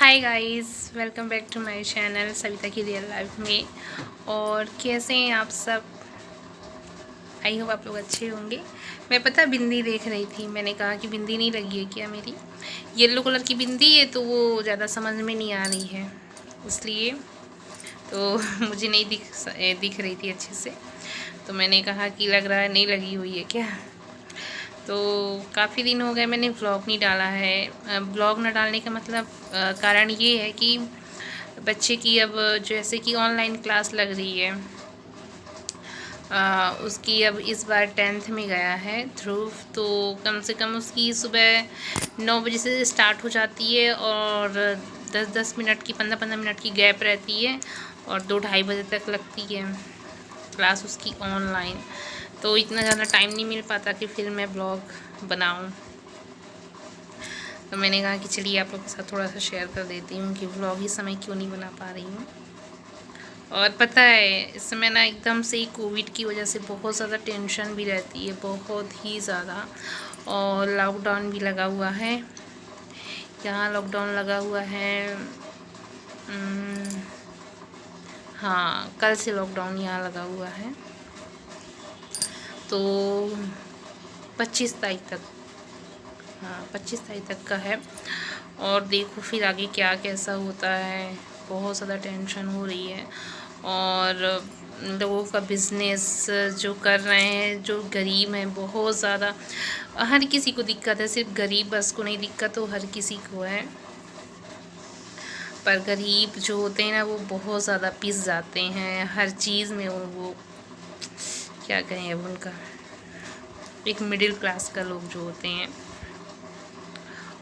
Hi guys, welcome back to my channel Savita की real life में। और कैसे हैं आप सब? आई होप आप लोग अच्छे होंगे। मैं पता बिंदी देख रही थी, मैंने कहा कि बिंदी नहीं लगी है क्या मेरी। येलो कलर की बिंदी है तो वो ज़्यादा समझ में नहीं आ रही है, इसलिए तो मुझे नहीं दिख रही थी अच्छे से। तो मैंने कहा कि लग रहा है नहीं लगी हुई है क्या। तो काफ़ी दिन हो गए मैंने व्लॉग नहीं डाला है। व्लॉग न डालने का मतलब कारण ये है कि बच्चे की अब जैसे कि ऑनलाइन क्लास लग रही है। उसकी अब इस बार 10th में गया है ध्रुव, तो कम से कम उसकी सुबह 9 बजे से स्टार्ट हो जाती है और 10-10 मिनट की 15-15 मिनट की गैप रहती है और 2-2:30 बजे तक लगती है क्लास उसकी ऑनलाइन। तो इतना ज़्यादा टाइम नहीं मिल पाता कि फिर मैं ब्लॉग बनाऊं। तो मैंने कहा कि चलिए आप लोग के साथ थोड़ा सा शेयर कर देती हूँ कि ब्लॉग इस समय क्यों नहीं बना पा रही हूँ। और पता है इस समय ना एकदम से ही कोविड की वजह से बहुत ज़्यादा टेंशन भी रहती है, बहुत ही ज़्यादा। और लॉकडाउन भी लगा हुआ है, यहाँ लॉकडाउन लगा हुआ है। हाँ, कल से लॉकडाउन यहाँ लगा हुआ है, तो 25 तारीख तक। हाँ, 25 तारीख तक का है। और देखो फिर आगे क्या कैसा होता है, बहुत ज़्यादा टेंशन हो रही है। और लोगों का बिज़नेस जो कर रहे हैं, जो गरीब हैं, बहुत ज़्यादा हर किसी को दिक्कत है, सिर्फ गरीब बस को नहीं दिक्कत, तो हर किसी को है। पर गरीब जो होते हैं ना वो बहुत ज़्यादा पिस जाते हैं हर चीज़ में। वो क्या कहें अब उनका, एक मिडिल क्लास का लोग जो होते हैं।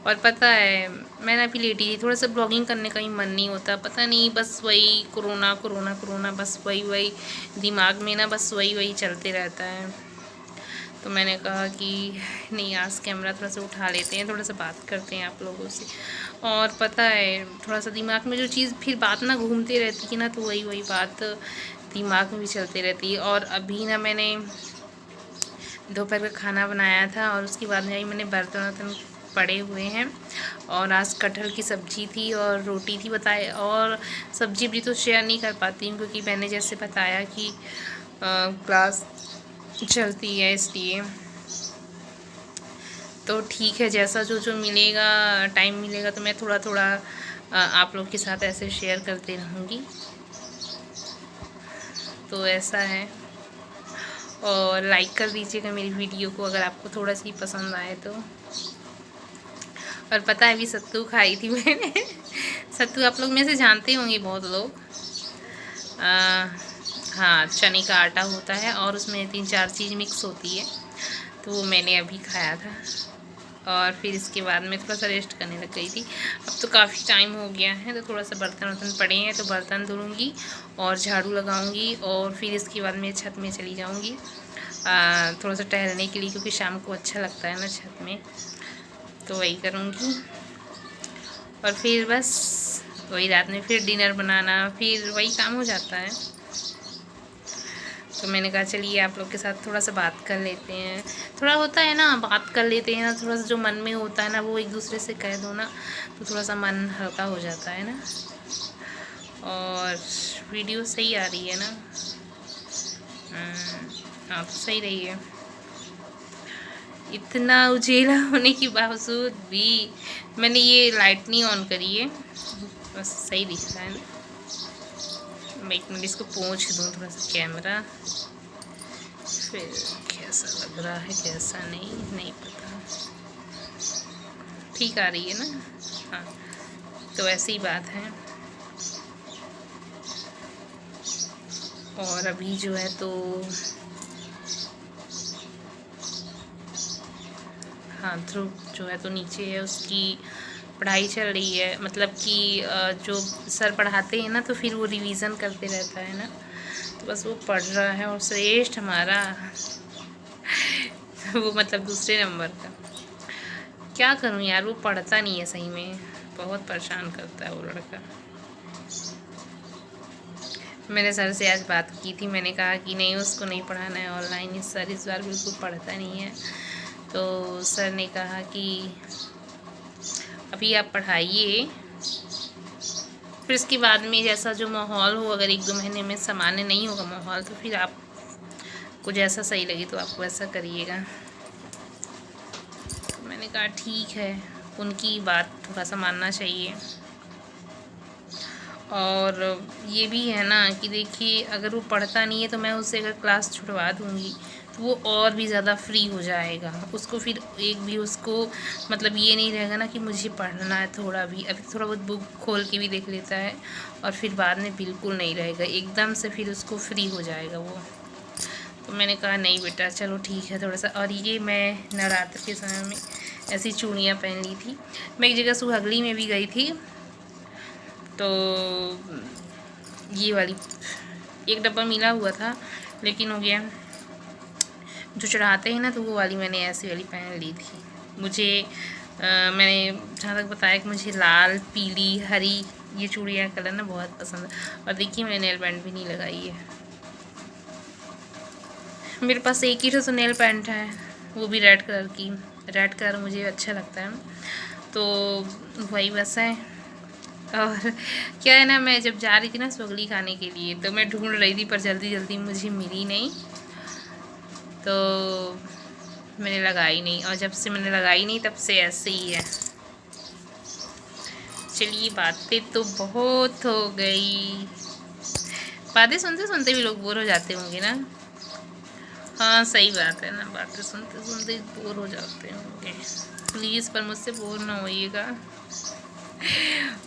और पता है मैंने अभी लेटी थी, थोड़ा सा ब्लॉगिंग करने का ही मन नहीं होता, पता नहीं, बस वही कोरोना कोरोना कोरोना, बस वही वही दिमाग में ना, बस वही वही चलते रहता है। तो मैंने कहा कि नहीं, आज कैमरा थोड़ा सा उठा लेते हैं, थोड़ा सा बात करते हैं आप लोगों से। और पता है थोड़ा सा दिमाग में जो चीज़ फिर बात ना घूमती रहती है ना, तो वही वही बात दिमाग में भी चलती रहती है। और अभी ना मैंने दोपहर का खाना बनाया था और उसके बाद में मैंने बर्तन वर्तन पड़े हुए हैं। और आज कटहल की सब्ज़ी थी और रोटी थी, बताए। और सब्ज़ी भी तो शेयर नहीं कर पाती हूँ क्योंकि मैंने जैसे बताया कि क्लास चलती है, इसलिए तो ठीक है, जैसा जो जो मिलेगा, टाइम मिलेगा तो मैं थोड़ा थोड़ा आप लोग के साथ ऐसे शेयर करती रहूँगी। तो ऐसा है। और लाइक कर दीजिएगा मेरी वीडियो को अगर आपको थोड़ा सी पसंद आए तो। और पता है अभी सत्तू खाई थी मैंने सत्तू आप लोग में से जानते होंगे बहुत लोग। हाँ, चने का आटा होता है और उसमें 3-4 चीज़ मिक्स होती है, तो वो मैंने अभी खाया था। और फिर इसके बाद में थोड़ा सा रेस्ट करने लग गई थी। अब तो काफ़ी टाइम हो गया है, तो थोड़ा सा बर्तन वर्तन पड़े हैं, तो बर्तन धुलूँगी और झाड़ू लगाऊंगी और फिर इसके बाद में छत में चली जाऊंगी थोड़ा सा टहलने के लिए, क्योंकि शाम को अच्छा लगता है ना छत में, तो वही करूँगी। और फिर बस वही रात में फिर डिनर बनाना, फिर वही काम हो जाता है। तो मैंने कहा चलिए आप लोग के साथ थोड़ा सा बात कर लेते हैं। थोड़ा होता है ना, बात कर लेते हैं ना, थोड़ा सा जो मन में होता है ना वो एक दूसरे से कह दो ना, तो थोड़ा सा मन हल्का हो जाता है ना। और वीडियो सही आ रही है ना? हाँ, तो सही रही है। इतना उजेला होने के बावजूद भी मैंने ये लाइट नहीं ऑन करी है, बस सही दिख रहा है ना। मैं 1 मिनट इसको पोंछ दूँ थोड़ा सा कैमरा, फिर कैसा लग रहा है कैसा नहीं, नहीं पता। ठीक आ रही है ना? हाँ, तो ऐसी बात है। और अभी जो है तो हाँ, ध्रुव जो है तो नीचे है, उसकी पढ़ाई चल रही है। मतलब कि जो सर पढ़ाते हैं ना तो फिर वो रिवीज़न करते रहता है ना, तो बस वो पढ़ रहा है। और श्रेष्ठ हमारा वो मतलब दूसरे नंबर का। क्या करूं यार, वो पढ़ता नहीं है सही में, बहुत परेशान करता है वो लड़का। मैंने सर से आज बात की थी, मैंने कहा कि नहीं उसको नहीं पढ़ाना है ऑनलाइन, सर इस बार बिल्कुल पढ़ता नहीं है। तो सर ने कहा कि अभी आप पढ़ाइए फिर इसके बाद में जैसा जो माहौल हो, अगर 1-2 महीने में सामान्य नहीं होगा माहौल, तो फिर आप को जैसा सही लगे तो आप वैसा करिएगा। तो मैंने कहा ठीक है, उनकी बात थोड़ा सा मानना चाहिए। और ये भी है ना कि देखिए, अगर वो पढ़ता नहीं है तो मैं उससे अगर क्लास छुड़वा दूँगी तो वो और भी ज़्यादा फ्री हो जाएगा। उसको फिर एक भी उसको मतलब ये नहीं रहेगा ना कि मुझे पढ़ना है थोड़ा भी। अभी थोड़ा बहुत बुक खोल के भी देख लेता है और फिर बाद में बिल्कुल नहीं रहेगा, एकदम से फिर उसको फ्री हो जाएगा वो। तो मैंने कहा नहीं बेटा चलो ठीक है थोड़ा सा। और ये मैं नवरात्र के समय में ऐसी चूड़ियाँ पहन ली थी। मैं एक जगह सुहागली में भी गई थी, तो ये वाली एक डब्बा मिला हुआ था लेकिन हो गया, जो चढ़ाते हैं ना, तो वो वाली मैंने ऐसी वाली पहन ली थी। मुझे मैंने जहाँ तक बताया कि मुझे लाल, पीली, हरी ये चूड़ियाँ कलर ना बहुत पसंद है। और देखिए मैंने नेल पेंट भी नहीं लगाई है। मेरे पास एक ही तो नेल पेंट है, वो भी रेड कलर की। रेड कलर मुझे अच्छा लगता है, तो वही बस है। और क्या है ना, मैं जब जा रही थी ना सुगली खाने के लिए, तो मैं ढूंढ रही थी पर जल्दी जल्दी मुझे मिली नहीं, तो मैंने लगाई नहीं। और जब से मैंने लगाई नहीं तब से ऐसे ही है। चलिए, बातें तो बहुत हो गई। बातें सुनते सुनते भी लोग बोर हो जाते होंगे ना। हाँ सही बात है ना, बातें सुनते सुनते बोर हो जाते होंगे। प्लीज़ पर मुझसे बोर ना होइएगा।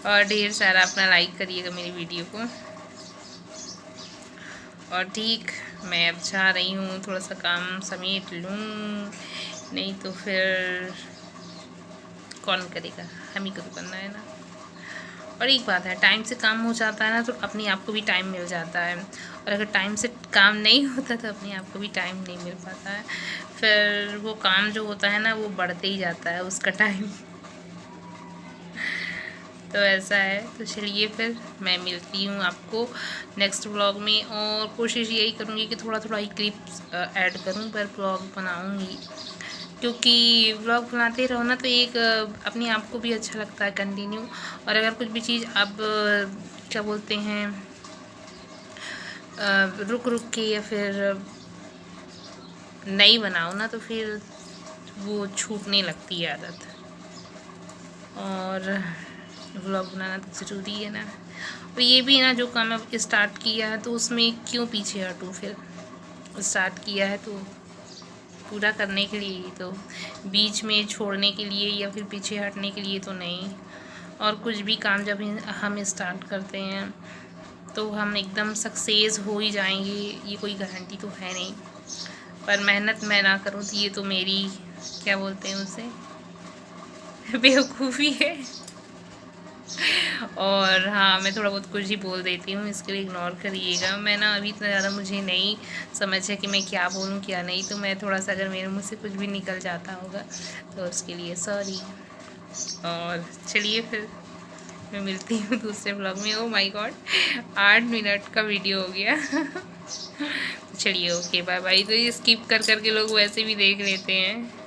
और ढेर सारा अपना लाइक करिएगा मेरी वीडियो को। और ठीक, मैं अब जा रही हूँ, थोड़ा सा काम समेट लूँ, नहीं तो फिर कौन करेगा, हम ही को तो करना है ना। और एक बात है, टाइम से काम हो जाता है ना तो अपने आप को भी टाइम मिल जाता है। और अगर टाइम से काम नहीं होता तो अपने आप को भी टाइम नहीं मिल पाता है। फिर वो काम जो होता है ना वो बढ़ते ही जाता है उसका टाइम। तो ऐसा है। तो चलिए फिर मैं मिलती हूँ आपको नेक्स्ट व्लॉग में। और कोशिश यही करूँगी कि थोड़ा थोड़ा ही क्लिप्स ऐड करूँ, पर व्लॉग बनाऊँगी, क्योंकि व्लॉग बनाते रहो ना तो एक अपने आप को भी अच्छा लगता है कंटिन्यू। और अगर कुछ भी चीज़ आप क्या बोलते हैं रुक रुक के या फिर नहीं बनाओ ना, तो फिर वो छूटने लगती है आदत। और व्लॉग बनाना तो ज़रूरी है ना। और ये भी ना, जो काम अब स्टार्ट किया है तो उसमें क्यों पीछे हटूँ। फिर स्टार्ट किया है तो पूरा करने के लिए ही, तो बीच में छोड़ने के लिए या फिर पीछे हटने के लिए तो नहीं। और कुछ भी काम जब हम स्टार्ट करते हैं तो हम एकदम सक्सेस हो ही जाएंगे, ये कोई गारंटी तो है नहीं। पर मेहनत मैं ना करूँ तो ये तो मेरी क्या बोलते हैं उसे, बेवकूफ़ी है। और हाँ, मैं थोड़ा बहुत कुछ ही बोल देती हूँ, इसके लिए इग्नोर करिएगा। मैं ना अभी इतना ज़्यादा मुझे नहीं समझ है कि मैं क्या बोलूँ क्या नहीं, तो मैं थोड़ा सा अगर मेरे मुँह से कुछ भी निकल जाता होगा तो उसके लिए सॉरी। और चलिए फिर मैं मिलती हूँ दूसरे ब्लॉग में। ओ माय गॉड, 8 मिनट का वीडियो हो गया। चलिए ओके बाय बाय। तो ये स्किप कर करके लोग वैसे भी देख लेते हैं।